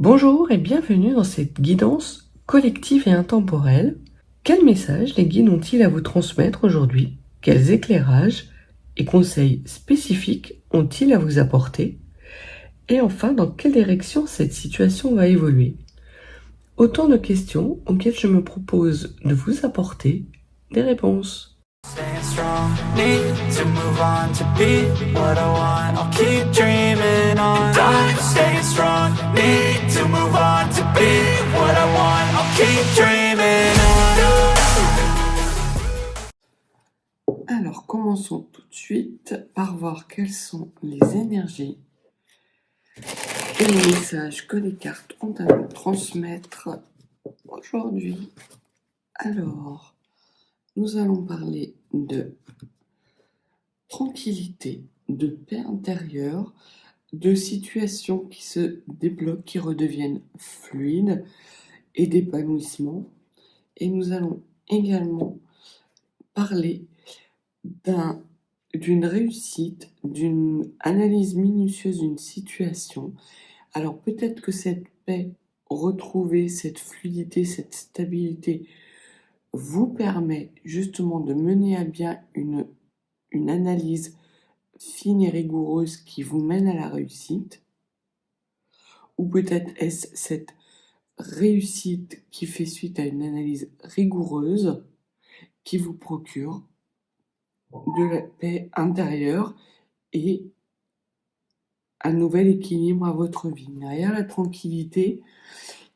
Bonjour et bienvenue dans cette guidance collective et intemporelle. Quel message les guides ont-ils à vous transmettre aujourd'hui? Quels éclairages et conseils spécifiques ont-ils à vous apporter? Et enfin, dans quelle direction cette situation va évoluer? Autant de questions auxquelles je me propose de vous apporter des réponses. Staying strong, need to move on to be what I want. I'll keep dreaming on. And I'm staying strong, need to move on to be what I want. I'll keep dreaming on. Alors, commençons tout de suite par voir quelles sont les énergies et les messages que les cartes ont à nous transmettre aujourd'hui. Alors, nous allons parler de tranquillité, de paix intérieure, de situations qui se débloquent, qui redeviennent fluides et d'épanouissement. Et nous allons également parler d'une réussite, d'une analyse minutieuse d'une situation. Alors peut-être que cette paix retrouvée, cette fluidité, cette stabilité vous permet justement de mener à bien une analyse fine et rigoureuse qui vous mène à la réussite, ou peut-être est-ce cette réussite qui fait suite à une analyse rigoureuse qui vous procure de la paix intérieure et un nouvel équilibre à votre vie. Derrière la tranquillité,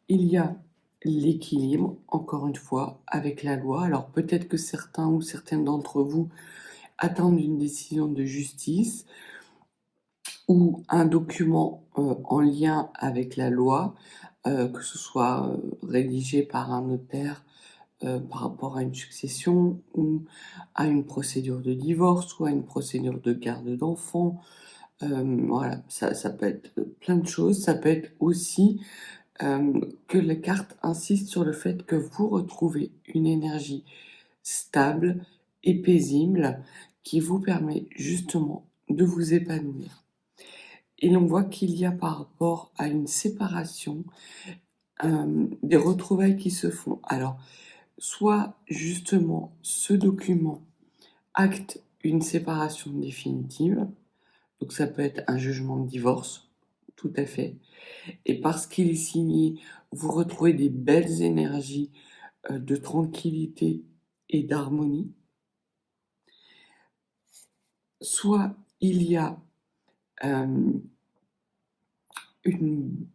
il y a l'équilibre, encore une fois, avec la loi. Alors peut-être que certains ou certaines d'entre vous attendent une décision de justice ou un document en lien avec la loi, que ce soit rédigé par un notaire par rapport à une succession ou à une procédure de divorce ou à une procédure de garde d'enfants. Voilà, ça peut être plein de choses. Ça peut être aussi que les cartes insistent sur le fait que vous retrouvez une énergie stable et paisible qui vous permet justement de vous épanouir. Et l'on voit qu'il y a par rapport à une séparation des retrouvailles qui se font. Alors, soit justement ce document acte une séparation définitive, donc ça peut être un jugement de divorce, tout à fait, et parce qu'il est signé, vous retrouvez des belles énergies de tranquillité et d'harmonie. Soit il y a une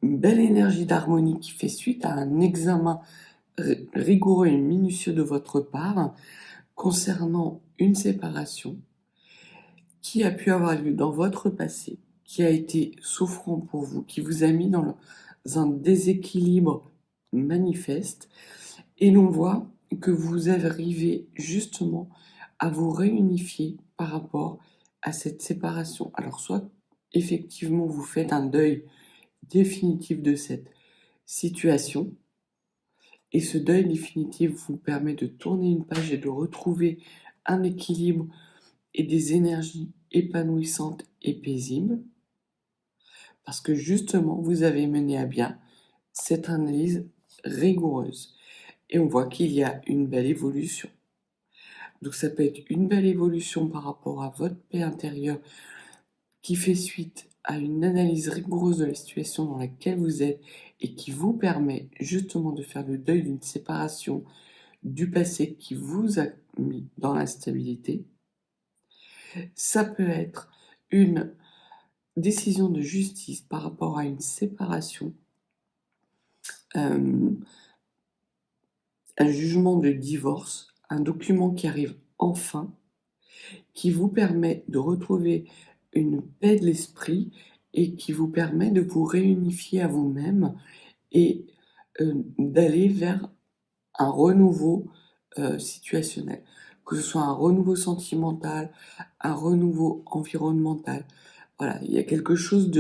belle énergie d'harmonie qui fait suite à un examen rigoureux et minutieux de votre part concernant une séparation qui a pu avoir lieu dans votre passé, qui a été souffrant pour vous, qui vous a mis dans un déséquilibre manifeste, et l'on voit que vous arrivez justement à vous réunifier par rapport à cette séparation. Alors soit effectivement vous faites un deuil définitif de cette situation, et ce deuil définitif vous permet de tourner une page et de retrouver un équilibre et des énergies épanouissantes et paisibles, parce que justement vous avez mené à bien cette analyse rigoureuse. Et on voit qu'il y a une belle évolution. Donc ça peut être une belle évolution par rapport à votre paix intérieure qui fait suite à une analyse rigoureuse de la situation dans laquelle vous êtes et qui vous permet justement de faire le deuil d'une séparation du passé qui vous a mis dans l'instabilité. Ça peut être une décision de justice par rapport à une séparation, un jugement de divorce, un document qui arrive enfin, qui vous permet de retrouver une paix de l'esprit et qui vous permet de vous réunifier à vous-même et d'aller vers un renouveau situationnel, que ce soit un renouveau sentimental, un renouveau environnemental. Voilà, il y a quelque chose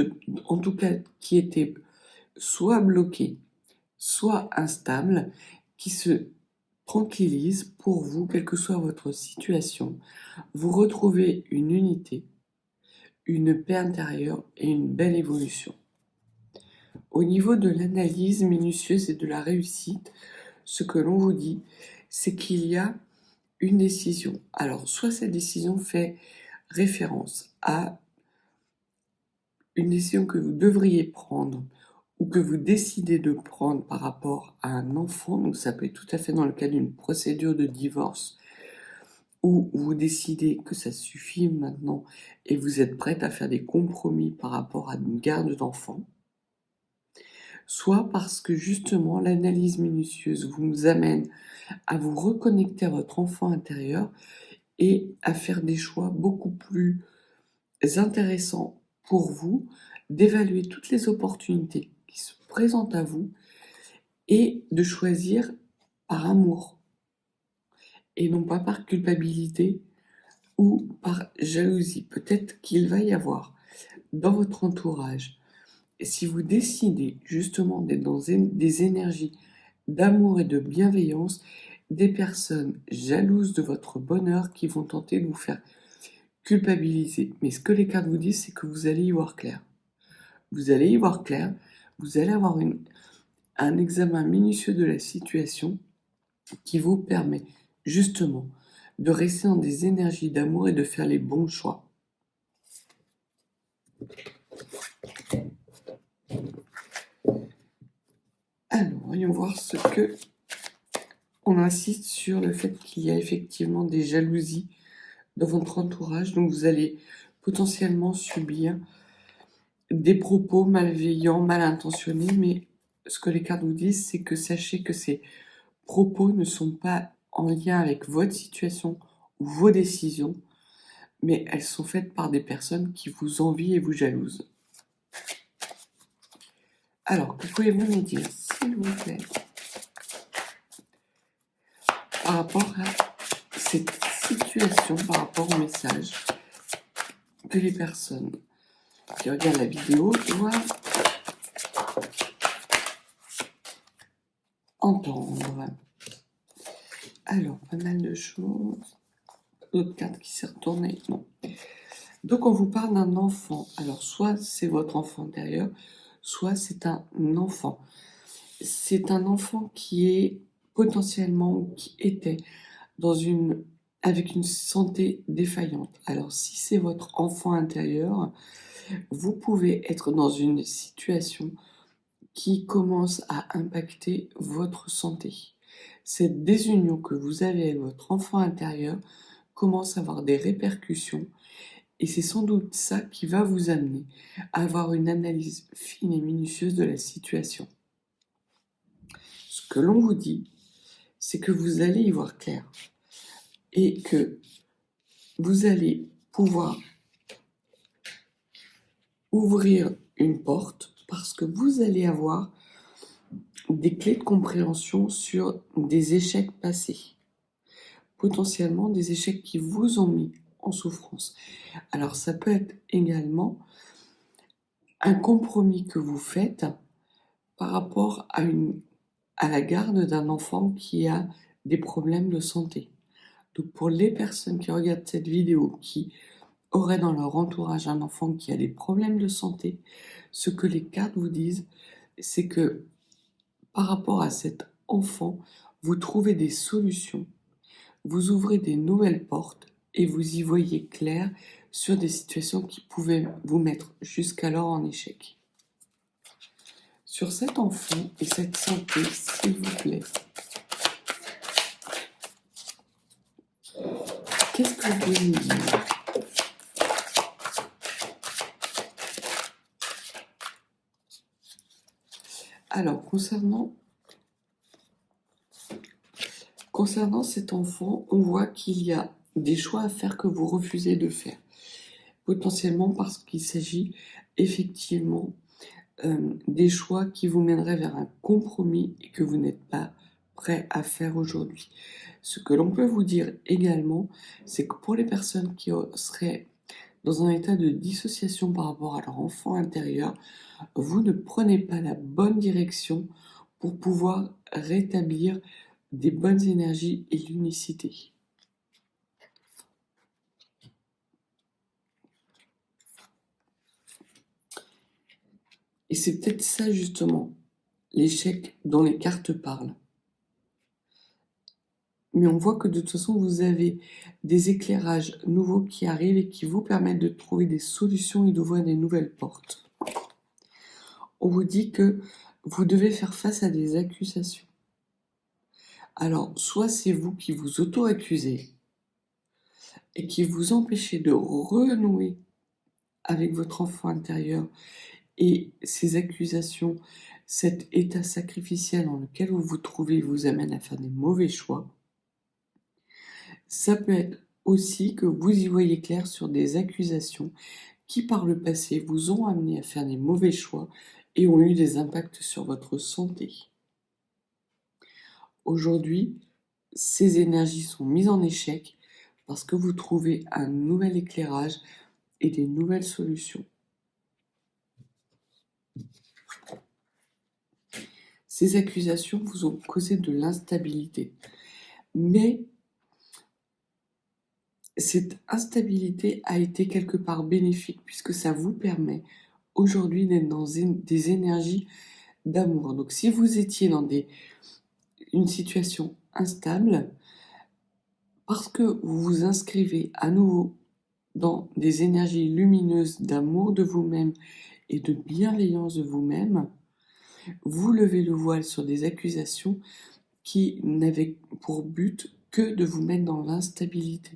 en tout cas, qui était soit bloqué, soit instable, qui se tranquillise pour vous, quelle que soit votre situation. Vous retrouvez une unité, une paix intérieure et une belle évolution. Au niveau de l'analyse minutieuse et de la réussite, ce que l'on vous dit, c'est qu'il y a une décision. Alors, soit cette décision fait référence à une décision que vous devriez prendre ou que vous décidez de prendre par rapport à un enfant, donc ça peut être tout à fait dans le cas d'une procédure de divorce, où vous décidez que ça suffit maintenant et vous êtes prête à faire des compromis par rapport à une garde d'enfant, soit parce que justement l'analyse minutieuse vous amène à vous reconnecter à votre enfant intérieur et à faire des choix beaucoup plus intéressants pour vous, d'évaluer toutes les opportunités qui se présentent à vous et de choisir par amour et non pas par culpabilité ou par jalousie. Peut-être qu'il va y avoir dans votre entourage, si vous décidez justement d'être dans des énergies d'amour et de bienveillance, des personnes jalouses de votre bonheur qui vont tenter de vous faire culpabiliser. Mais ce que les cartes vous disent, c'est que vous allez y voir clair. Vous allez y voir clair, vous allez avoir un examen minutieux de la situation qui vous permet justement de rester dans des énergies d'amour et de faire les bons choix. Alors, voyons voir ce que... On insiste sur le fait qu'il y a effectivement des jalousies dans votre entourage, donc vous allez potentiellement subir des propos malveillants, mal intentionnés, mais ce que les cartes vous disent, c'est que sachez que ces propos ne sont pas en lien avec votre situation ou vos décisions, mais elles sont faites par des personnes qui vous envient et vous jalousent. Alors, que pouvez-vous me dire, s'il vous plaît, par rapport à cette situation, par rapport au message que les personnes qui regardent la vidéo doivent entendre? Alors, pas mal de choses. D'autres cartes qui s'est retournée, non. Donc, on vous parle d'un enfant. Alors, soit c'est votre enfant intérieur, soit c'est un enfant. C'est un enfant qui est potentiellement, ou qui était avec une santé défaillante. Alors, si c'est votre enfant intérieur, vous pouvez être dans une situation qui commence à impacter votre santé. Cette désunion que vous avez avec votre enfant intérieur commence à avoir des répercussions et c'est sans doute ça qui va vous amener à avoir une analyse fine et minutieuse de la situation. Ce que l'on vous dit, c'est que vous allez y voir clair et que vous allez pouvoir ouvrir une porte parce que vous allez avoir des clés de compréhension sur des échecs passés, potentiellement des échecs qui vous ont mis en souffrance. Alors ça peut être également un compromis que vous faites par rapport à la garde d'un enfant qui a des problèmes de santé. Donc pour les personnes qui regardent cette vidéo, qui auraient dans leur entourage un enfant qui a des problèmes de santé, ce que les cartes vous disent, c'est que par rapport à cet enfant, vous trouvez des solutions, vous ouvrez des nouvelles portes et vous y voyez clair sur des situations qui pouvaient vous mettre jusqu'alors en échec. Sur cet enfant et cette santé, s'il vous plaît, qu'est-ce que vous pouvez me dire? Alors, concernant cet enfant, on voit qu'il y a des choix à faire que vous refusez de faire. Potentiellement parce qu'il s'agit effectivement des choix qui vous mèneraient vers un compromis et que vous n'êtes pas prêt à faire aujourd'hui. Ce que l'on peut vous dire également, c'est que pour les personnes qui seraient dans un état de dissociation par rapport à leur enfant intérieur, vous ne prenez pas la bonne direction pour pouvoir rétablir des bonnes énergies et l'unicité. Et c'est peut-être ça justement, l'échec dont les cartes parlent. Mais on voit que de toute façon, vous avez des éclairages nouveaux qui arrivent et qui vous permettent de trouver des solutions et d'ouvrir des nouvelles portes. On vous dit que vous devez faire face à des accusations. Alors, soit c'est vous qui vous auto-accusez et qui vous empêchez de renouer avec votre enfant intérieur, et ces accusations, cet état sacrificiel dans lequel vous vous trouvez vous amène à faire des mauvais choix. Ça peut être aussi que vous y voyez clair sur des accusations qui par le passé vous ont amené à faire des mauvais choix et ont eu des impacts sur votre santé. Aujourd'hui, ces énergies sont mises en échec parce que vous trouvez un nouvel éclairage et des nouvelles solutions. Ces accusations vous ont causé de l'instabilité, mais cette instabilité a été quelque part bénéfique puisque ça vous permet aujourd'hui d'être dans des énergies d'amour. Donc si vous étiez dans une situation instable, parce que vous vous inscrivez à nouveau dans des énergies lumineuses d'amour de vous-même et de bienveillance de vous-même, vous levez le voile sur des accusations qui n'avaient pour but que de vous mettre dans l'instabilité.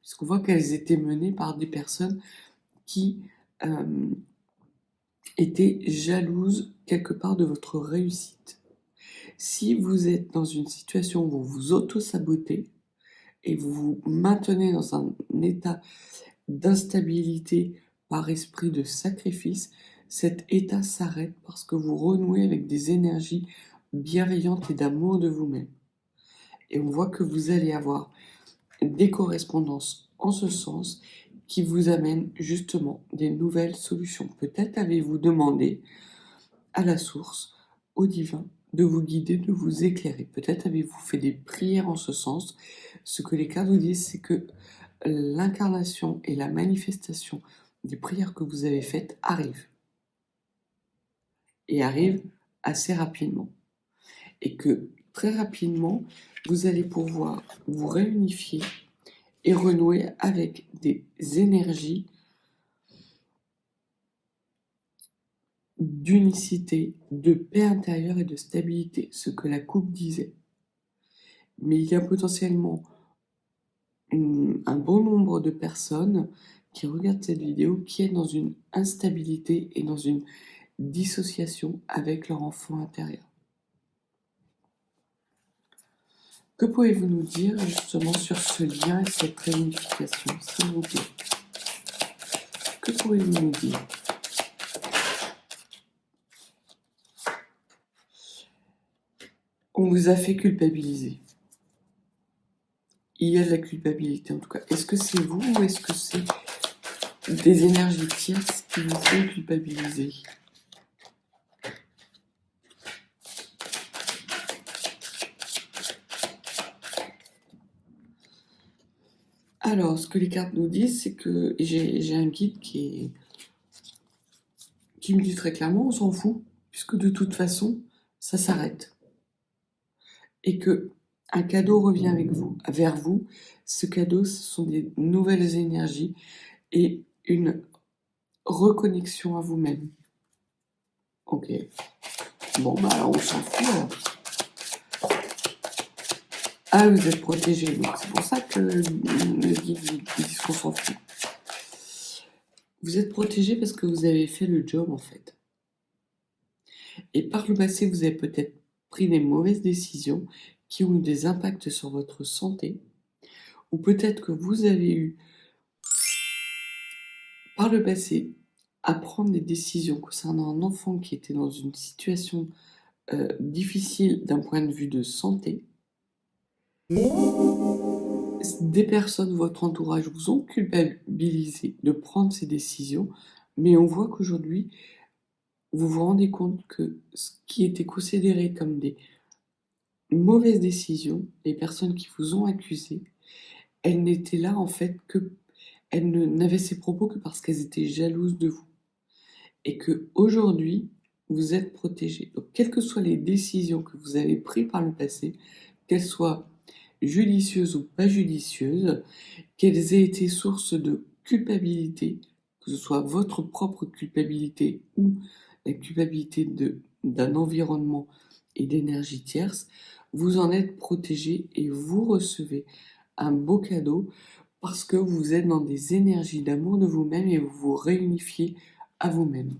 Puisqu'on voit qu'elles étaient menées par des personnes qui étaient jalouses quelque part de votre réussite. Si vous êtes dans une situation où vous vous auto-sabotez et vous vous maintenez dans un état d'instabilité par esprit de sacrifice, cet état s'arrête parce que vous renouez avec des énergies bienveillantes et d'amour de vous-même. Et on voit que vous allez avoir des correspondances en ce sens qui vous amènent justement des nouvelles solutions. Peut-être avez-vous demandé à la source, au divin, de vous guider, de vous éclairer. Peut-être avez-vous fait des prières en ce sens. Ce que les cartes vous disent, c'est que l'incarnation et la manifestation des prières que vous avez faites arrivent. Et arrivent assez rapidement. Et que très rapidement, vous allez pouvoir vous réunifier et renouer avec des énergies d'unicité, de paix intérieure et de stabilité, ce que la coupe disait. Mais il y a potentiellement un bon nombre de personnes qui regardent cette vidéo qui est dans une instabilité et dans une dissociation avec leur enfant intérieur. Que pouvez-vous nous dire justement sur ce lien et cette réunification, s'il vous plaît? Que pouvez-vous nous dire? On vous a fait culpabiliser. Il y a de la culpabilité en tout cas. Est-ce que c'est vous ou est-ce que c'est des énergies tierces qui vous font culpabiliser? Alors, ce que les cartes nous disent, c'est que j'ai un guide qui me dit très clairement, on s'en fout, puisque de toute façon, ça s'arrête. Et que un cadeau revient vers vous. Ce cadeau, ce sont des nouvelles énergies et une reconnexion à vous-même. Ok. Bon, bah alors on s'en fout alors. Ah, vous êtes protégé, donc c'est pour ça que le guide dit qu'on s'en fout. Vous êtes protégé parce que vous avez fait le job en fait. Et par le passé, vous avez peut-être pris des mauvaises décisions qui ont eu des impacts sur votre santé, ou peut-être que vous avez eu par le passé à prendre des décisions concernant un enfant qui était dans une situation difficile d'un point de vue de santé. Des personnes de votre entourage vous ont culpabilisé de prendre ces décisions, mais on voit qu'aujourd'hui, vous vous rendez compte que ce qui était considéré comme des mauvaises décisions, les personnes qui vous ont accusé, elles n'étaient là en fait que, elles n'avaient ces propos que parce qu'elles étaient jalouses de vous. et que aujourd'hui vous êtes protégé. Donc, quelles que soient les décisions que vous avez prises par le passé, qu'elles soient judicieuses ou pas judicieuses, qu'elles aient été source de culpabilité, que ce soit votre propre culpabilité ou la culpabilité d'un environnement et d'énergie tierce, vous en êtes protégé et vous recevez un beau cadeau parce que vous êtes dans des énergies d'amour de vous-même et vous vous réunifiez à vous-même.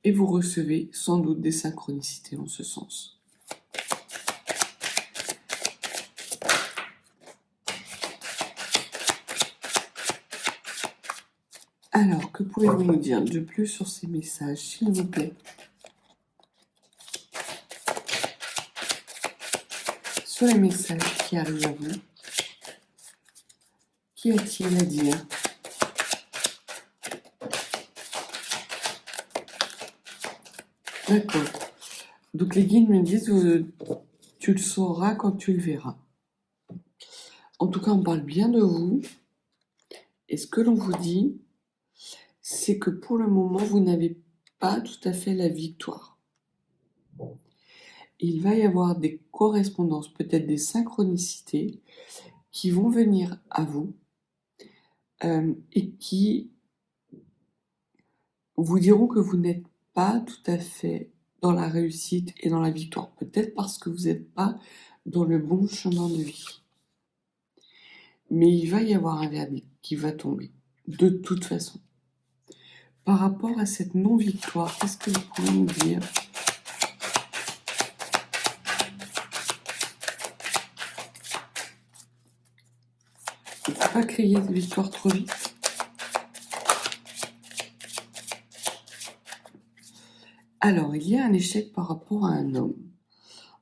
Et vous recevez sans doute des synchronicités en ce sens. Alors, que pouvez-vous nous dire de plus sur ces messages, s'il vous plaît? Sur les messages qui arrivent à vous, qu'y a-t-il à dire? D'accord. Donc les guides me disent, tu le sauras quand tu le verras. En tout cas, on parle bien de vous. Et ce que l'on vous dit, c'est que pour le moment, vous n'avez pas tout à fait la victoire. Il va y avoir des correspondances, peut-être des synchronicités, qui vont venir à vous et qui vous diront que vous n'êtes pas tout à fait dans la réussite et dans la victoire. Peut-être parce que vous n'êtes pas dans le bon chemin de vie. Mais il va y avoir un verdict qui va tomber, de toute façon. Par rapport à cette non-victoire, qu'est-ce que vous pouvez nous dire? Il ne faut pas crier de victoire trop vite. Alors, il y a un échec par rapport à un homme.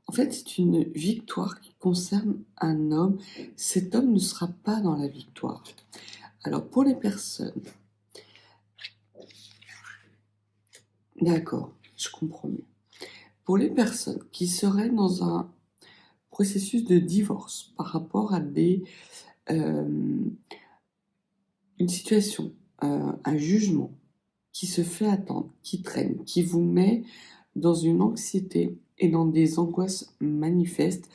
En fait, c'est une victoire qui concerne un homme. Cet homme ne sera pas dans la victoire. Alors, pour les personnes... D'accord, je comprends mieux. Pour les personnes qui seraient dans un processus de divorce par rapport à une situation, un jugement qui se fait attendre, qui traîne, qui vous met dans une anxiété et dans des angoisses manifestes,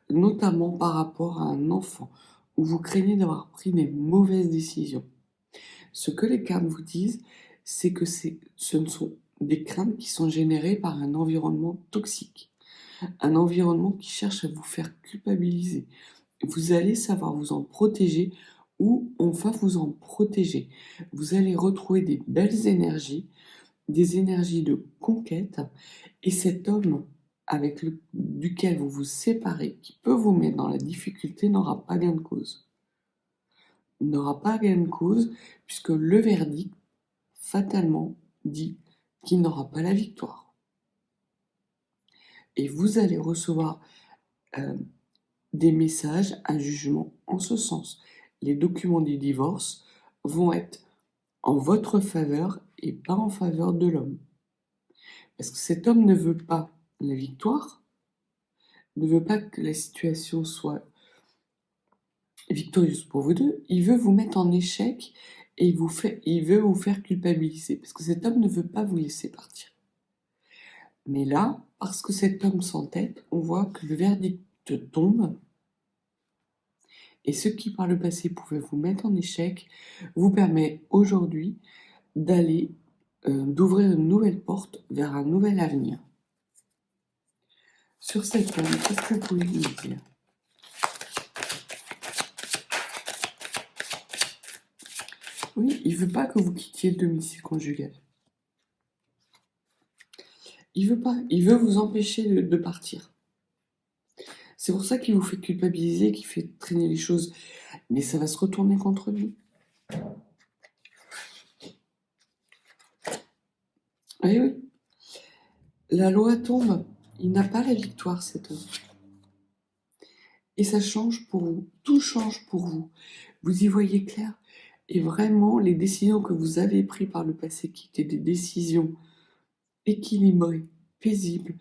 notamment par rapport à un enfant, où vous craignez d'avoir pris des mauvaises décisions. Ce que les cartes vous disent, c'est que ce ne sont des craintes qui sont générées par un environnement toxique, un environnement qui cherche à vous faire culpabiliser. Vous allez savoir vous en protéger ou on va vous en protéger. Vous allez retrouver des belles énergies, des énergies de conquête, et cet homme duquel vous vous séparez, qui peut vous mettre dans la difficulté, n'aura pas gain de cause. N'aura pas gain de cause, puisque le verdict, fatalement, dit qu'il n'aura pas la victoire. Et vous allez recevoir des messages, un jugement en ce sens. Les documents du divorce vont être en votre faveur et pas en faveur de l'homme. Parce que cet homme ne veut pas la victoire, ne veut pas que la situation soit victorieuse pour vous deux, il veut vous mettre en échec et il veut vous faire culpabiliser. Parce que cet homme ne veut pas vous laisser partir. Mais là, parce que cet homme s'entête, on voit que le verdict tombe. Et ce qui par le passé pouvait vous mettre en échec vous permet aujourd'hui d'ouvrir une nouvelle porte vers un nouvel avenir. Sur cet homme, qu'est-ce que vous pouvez nous dire? Oui, il ne veut pas que vous quittiez le domicile conjugal. Il veut pas, il veut vous empêcher de partir. C'est pour ça qu'il vous fait culpabiliser, qu'il fait traîner les choses. Mais ça va se retourner contre lui. Oui, oui. La loi tombe. Il n'a pas la victoire, cet homme. Et ça change pour vous. Tout change pour vous. Vous y voyez clair. Et vraiment, les décisions que vous avez prises par le passé, qui étaient des décisions équilibrées, paisibles,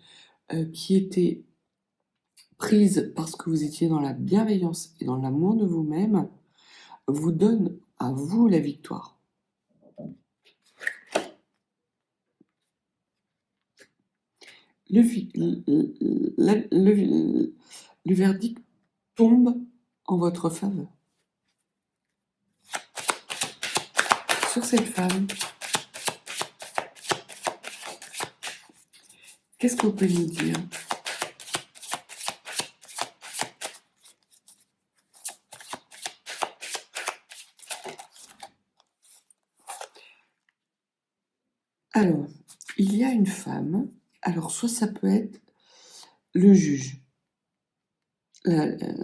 qui étaient prises parce que vous étiez dans la bienveillance et dans l'amour de vous-même, vous donnent à vous la victoire. le, vi- le verdict tombe en votre faveur. Sur cette femme, qu'est-ce qu'on peut nous dire? Alors, il y a une femme, alors soit ça peut être le juge.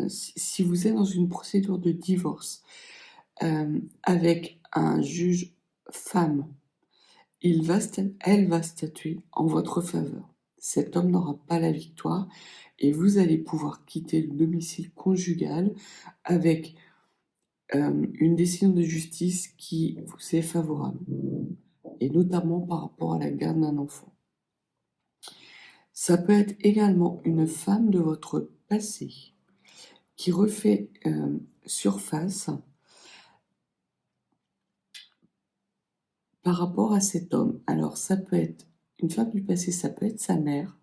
Si vous êtes dans une procédure de divorce avec un juge femme, elle va statuer en votre faveur. Cet homme n'aura pas la victoire et vous allez pouvoir quitter le domicile conjugal avec une décision de justice qui vous est favorable, et notamment par rapport à la garde d'un enfant. Ça peut être également une femme de votre passé qui refait surface par rapport à cet homme. Alors ça peut être une femme du passé, ça peut être sa mère.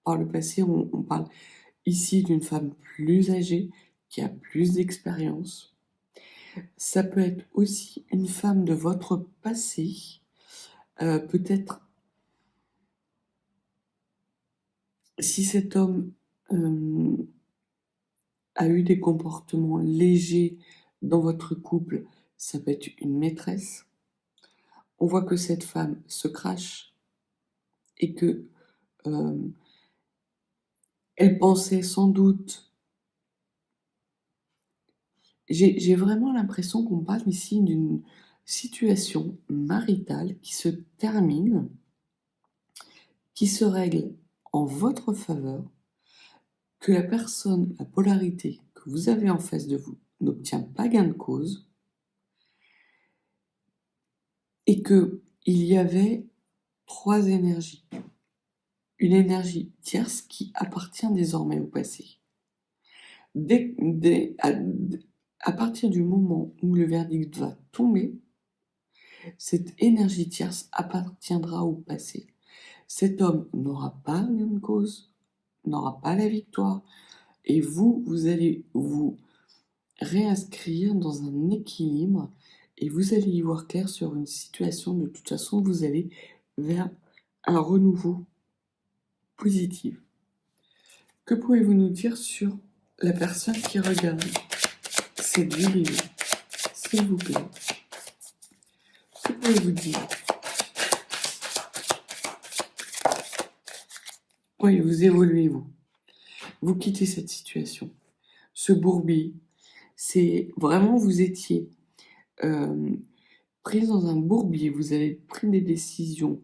Par le passé, on parle ici d'une femme plus âgée, qui a plus d'expérience. Ça peut être aussi une femme de votre passé, peut-être si cet homme a eu des comportements légers dans votre couple, ça peut être une maîtresse. On voit que cette femme se crache et que elle pensait sans doute. J'ai vraiment l'impression qu'on parle ici d'une situation maritale qui se termine, qui se règle en votre faveur, que la personne, la polarité que vous avez en face de vous n'obtient pas gain de cause, et qu'il y avait 3 énergies. Une énergie tierce qui appartient désormais au passé. À partir du moment où le verdict va tomber, cette énergie tierce appartiendra au passé. Cet homme n'aura pas gain de cause, n'aura pas la victoire, et vous allez vous réinscrire dans un équilibre et vous allez y voir clair sur une situation. De toute façon, vous allez vers un renouveau positif. Que pouvez-vous nous dire sur la personne qui regarde cette vidéo, s'il vous plaît? Que pouvez-vous dire? Oui, vous évoluez, vous. Vous quittez cette situation. Ce bourbier, c'est vraiment, vous étiez pris dans un bourbier, vous avez pris des décisions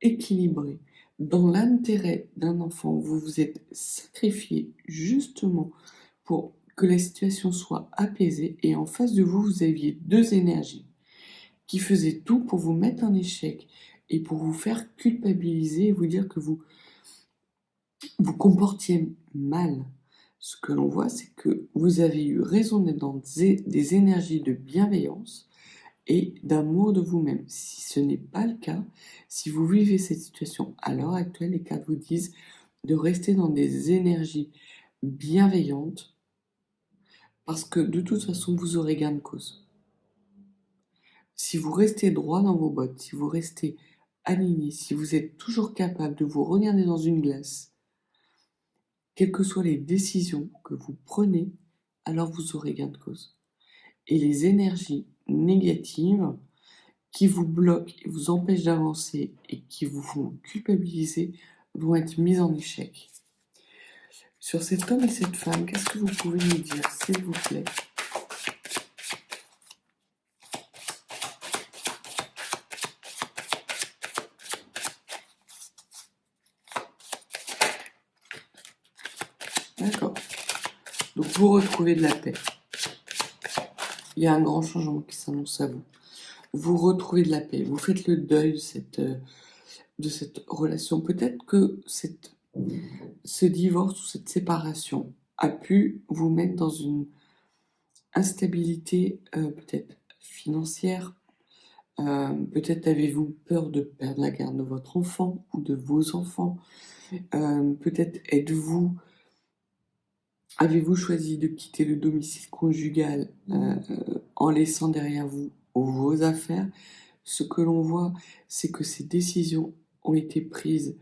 équilibrées dans l'intérêt d'un enfant, vous vous êtes sacrifié justement pour que la situation soit apaisée, et en face de vous, vous aviez 2 énergies qui faisaient tout pour vous mettre en échec et pour vous faire culpabiliser et vous dire que vous comportiez mal. Ce que l'on voit, c'est que vous avez eu raison d'être dans des énergies de bienveillance et d'amour de vous-même. Si ce n'est pas le cas, si vous vivez cette situation à l'heure actuelle, les cartes vous disent de rester dans des énergies bienveillantes, parce que de toute façon, vous aurez gain de cause. Si vous restez droit dans vos bottes, si vous restez aligné, si vous êtes toujours capable de vous regarder dans une glace, quelles que soient les décisions que vous prenez, alors vous aurez gain de cause. Et les énergies négatives qui vous bloquent et vous empêchent d'avancer et qui vous font culpabiliser vont être mises en échec. Sur cet homme et cette femme, qu'est-ce que vous pouvez nous dire, s'il vous plaît? D'accord. Donc vous retrouvez de la paix. Il y a un grand changement qui s'annonce à vous. Vous retrouvez de la paix. Vous faites le deuil de cette relation. Peut-être que ce divorce ou cette séparation a pu vous mettre dans une instabilité peut-être financière, Peut-être avez-vous peur de perdre la garde de votre enfant ou de vos enfants. Peut-être avez-vous choisi de quitter le domicile conjugal en laissant derrière vous vos affaires. Ce que l'on voit, c'est que ces décisions ont été prises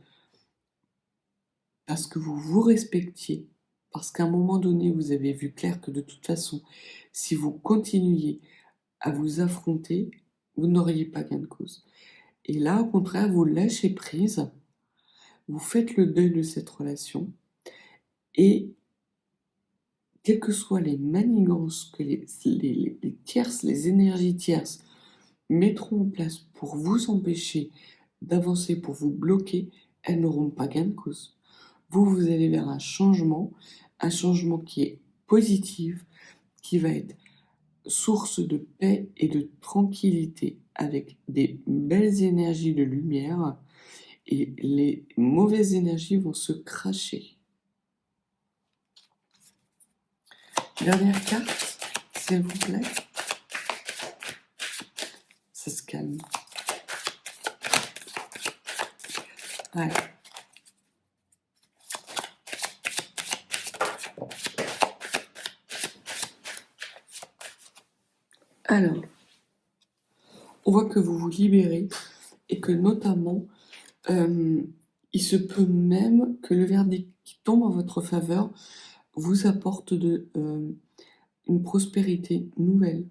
parce que vous vous respectiez, parce qu'à un moment donné, vous avez vu clair que de toute façon, si vous continuiez à vous affronter, vous n'auriez pas gain de cause. Et là, au contraire, vous lâchez prise, vous faites le deuil de cette relation, et quelles que soient les manigances que les tierces, les énergies tierces mettront en place pour vous empêcher d'avancer, pour vous bloquer, elles n'auront pas gain de cause. Vous allez vers un changement qui est positif, qui va être source de paix et de tranquillité, avec des belles énergies de lumière, et les mauvaises énergies vont se cracher. Dernière carte, s'il vous plaît. Ça se calme. Ouais. Alors, on voit que vous vous libérez et que notamment, il se peut même que le verdict qui tombe en votre faveur vous apporte une prospérité nouvelle.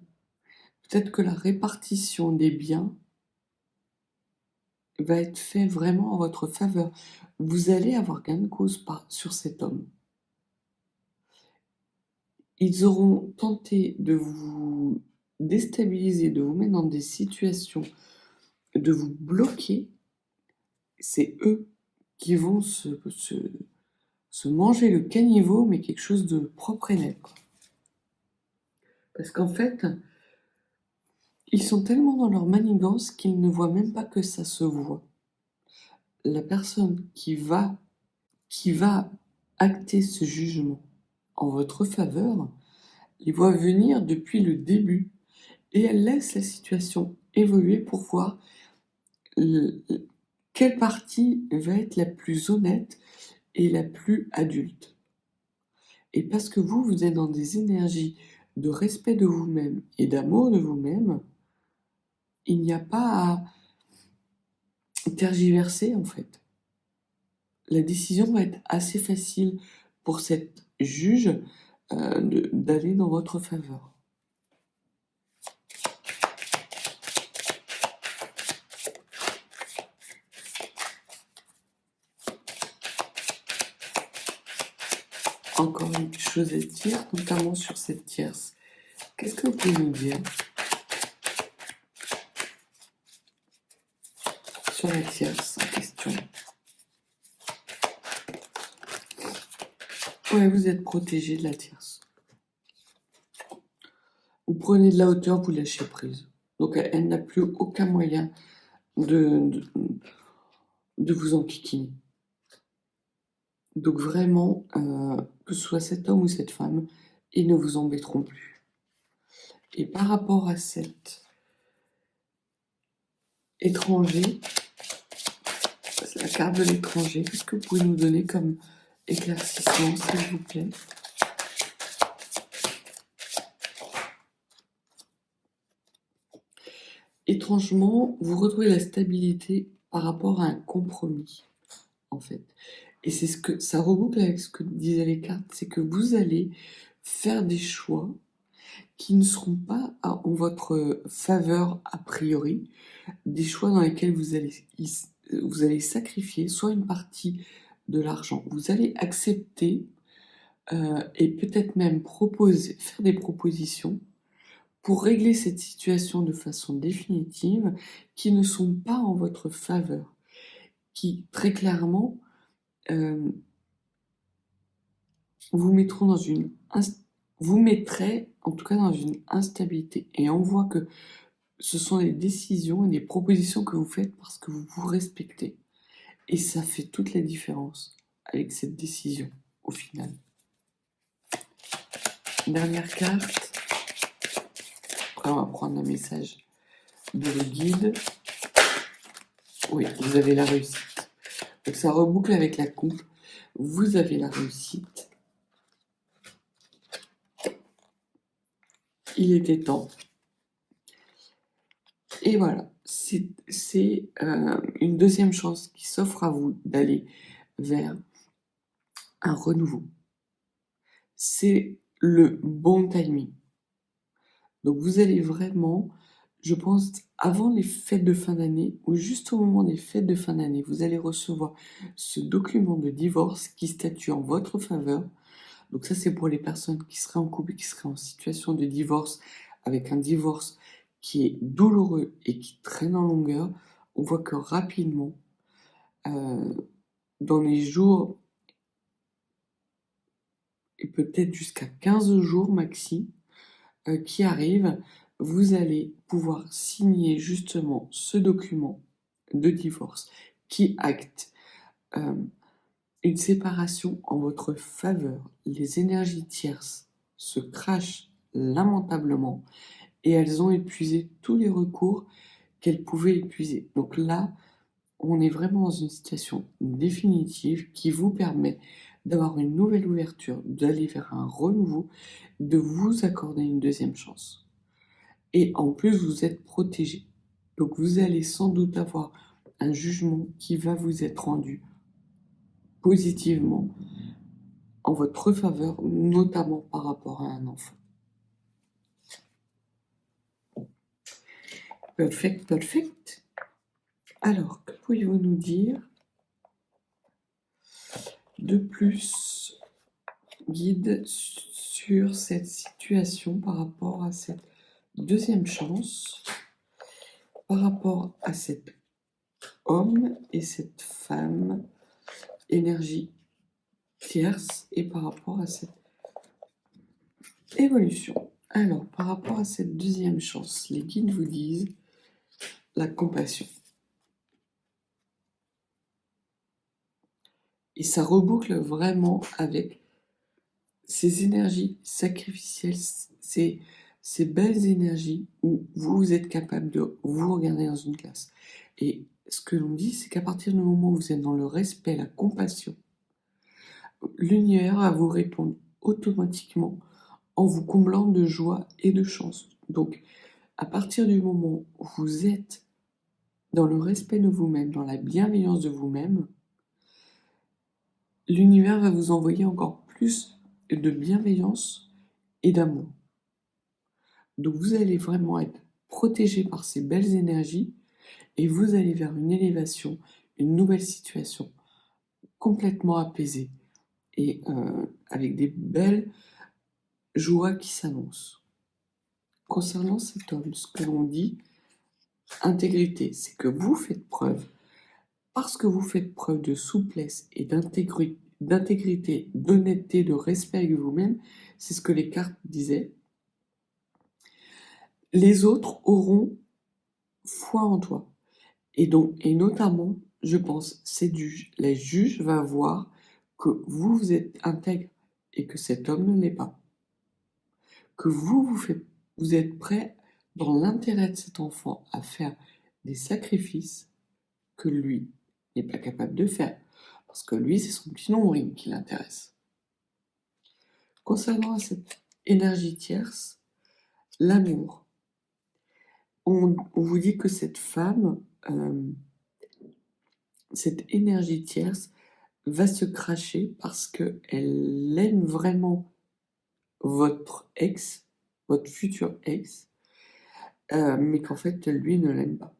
Peut-être que la répartition des biens va être faite vraiment en votre faveur. Vous allez avoir gain de cause sur cet homme. Ils auront tenté de vous déstabiliser, de vous mettre dans des situations, de vous bloquer. C'est eux qui vont se manger le caniveau, mais quelque chose de propre et net, quoi. Parce qu'en fait, ils sont tellement dans leur manigance qu'ils ne voient même pas que ça se voit. La personne qui va acter ce jugement en votre faveur, les voit venir depuis le début, et elle laisse la situation évoluer pour voir quelle partie va être la plus honnête et la plus adulte. Et parce que vous êtes dans des énergies de respect de vous-même et d'amour de vous-même, il n'y a pas à tergiverser en fait. La décision va être assez facile pour cette juge d'aller dans votre faveur. Encore une chose à dire, notamment sur cette tierce. Qu'est-ce que vous pouvez nous dire sur la tierce en question? Ouais, vous êtes protégé de la tierce. Vous prenez de la hauteur, vous lâchez prise. Donc elle n'a plus aucun moyen de vous enquiquiner. Donc vraiment, que ce soit cet homme ou cette femme, ils ne vous embêteront plus. Et par rapport à cet étranger, c'est la carte de l'étranger, qu'est-ce que vous pouvez nous donner comme éclaircissement, s'il vous plaît? Étrangement, vous retrouvez la stabilité par rapport à un compromis, en fait. Et c'est ce que ça reboucle avec ce que disaient les cartes, c'est que vous allez faire des choix qui ne seront pas en votre faveur a priori, des choix dans lesquels vous allez sacrifier soit une partie de l'argent, vous allez accepter et peut-être même faire des propositions pour régler cette situation de façon définitive, qui ne sont pas en votre faveur, qui très clairement vous mettraient en tout cas dans une instabilité. Et on voit que ce sont des décisions et des propositions que vous faites parce que vous vous respectez. Et ça fait toute la différence avec cette décision, au final. Dernière carte. Après, on va prendre un message de vos guides. Oui, vous avez la réussite. Donc ça reboucle avec la coupe. Vous avez la réussite. Il était temps. Et voilà, c'est une deuxième chance qui s'offre à vous d'aller vers un renouveau. C'est le bon timing. Donc vous allez vraiment, je pense, avant les fêtes de fin d'année ou juste au moment des fêtes de fin d'année, vous allez recevoir ce document de divorce qui statue en votre faveur. Donc ça, c'est pour les personnes qui seraient en couple et qui seraient en situation de divorce, avec un divorce qui est douloureux et qui traîne en longueur. On voit que rapidement, dans les jours, et peut-être jusqu'à 15 jours maxi, qui arrivent, vous allez pouvoir signer justement ce document de divorce qui acte une séparation en votre faveur. Les énergies tierces se crachent lamentablement et elles ont épuisé tous les recours qu'elles pouvaient épuiser. Donc là, on est vraiment dans une situation définitive qui vous permet d'avoir une nouvelle ouverture, d'aller vers un renouveau, de vous accorder une deuxième chance. Et en plus, vous êtes protégé. Donc vous allez sans doute avoir un jugement qui va vous être rendu positivement en votre faveur, notamment par rapport à un enfant. Perfect, perfect. Alors, que pourriez-vous nous dire de plus, guide, sur cette situation par rapport à cette deuxième chance, par rapport à cet homme et cette femme, énergie tierce, et par rapport à cette évolution. Alors, par rapport à cette deuxième chance, les guides vous disent la compassion. Et ça reboucle vraiment avec ces énergies sacrificielles, ces belles énergies où vous êtes capable de vous regarder dans une glace. Et ce que l'on dit, c'est qu'à partir du moment où vous êtes dans le respect, la compassion, l'univers va vous répondre automatiquement en vous comblant de joie et de chance. Donc, à partir du moment où vous êtes dans le respect de vous-même, dans la bienveillance de vous-même, l'univers va vous envoyer encore plus de bienveillance et d'amour. Donc vous allez vraiment être protégé par ces belles énergies et vous allez vers une élévation, une nouvelle situation complètement apaisée et avec des belles joies qui s'annoncent. Concernant cet homme, ce que l'on dit, intégrité, c'est que vous faites preuve, parce que vous faites preuve de souplesse et d'intégrité, d'honnêteté, de respect avec vous-même, c'est ce que les cartes disaient, les autres auront foi en toi. Et notamment, je pense, la juge va voir que vous êtes intègre et que cet homme ne l'est pas. Que vous êtes prêt, dans l'intérêt de cet enfant, à faire des sacrifices que lui n'est pas capable de faire. Parce que lui, c'est son petit nombril qui l'intéresse. Concernant cette énergie tierce, l'amour. On vous dit que cette femme, cette énergie tierce, va se cracher parce qu'elle aime vraiment votre ex, votre futur ex, mais qu'en fait, lui ne l'aime pas.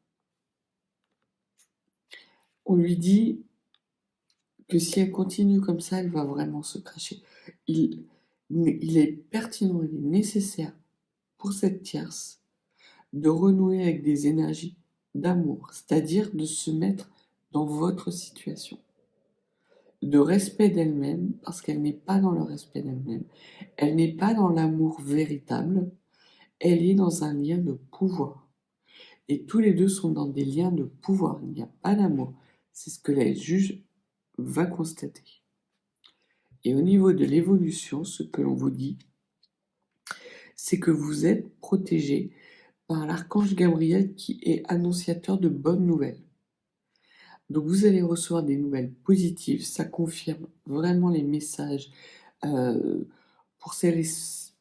On lui dit que si elle continue comme ça, elle va vraiment se cracher. Il est pertinent, il est nécessaire pour cette tierce de renouer avec des énergies d'amour, c'est-à-dire de se mettre dans votre situation, de respect d'elle-même, parce qu'elle n'est pas dans le respect d'elle-même, elle n'est pas dans l'amour véritable, elle est dans un lien de pouvoir. Et tous les deux sont dans des liens de pouvoir, il n'y a pas d'amour. C'est ce que la juge va constater. Et au niveau de l'évolution, ce que l'on vous dit, c'est que vous êtes protégé par l'archange Gabriel qui est annonciateur de bonnes nouvelles. Donc vous allez recevoir des nouvelles positives, ça confirme vraiment les messages euh,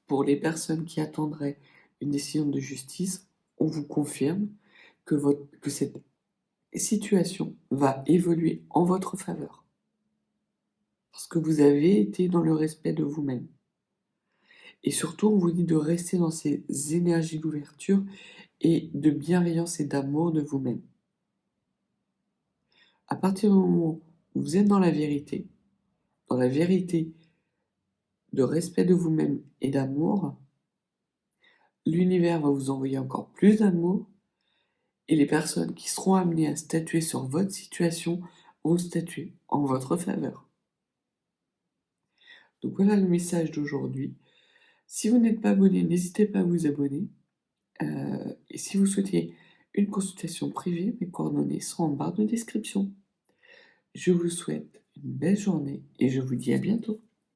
pour les personnes qui attendraient une décision de justice. On vous confirme que cette situation va évoluer en votre faveur. Parce que vous avez été dans le respect de vous-même. Et surtout, on vous dit de rester dans ces énergies d'ouverture et de bienveillance et d'amour de vous-même. À partir du moment où vous êtes dans la vérité de respect de vous-même et d'amour, l'univers va vous envoyer encore plus d'amour et les personnes qui seront amenées à statuer sur votre situation vont statuer en votre faveur. Donc voilà le message d'aujourd'hui. Si vous n'êtes pas abonné, n'hésitez pas à vous abonner. Et si vous souhaitez une consultation privée, mes coordonnées sont en barre de description. Je vous souhaite une belle journée et je vous dis à bientôt.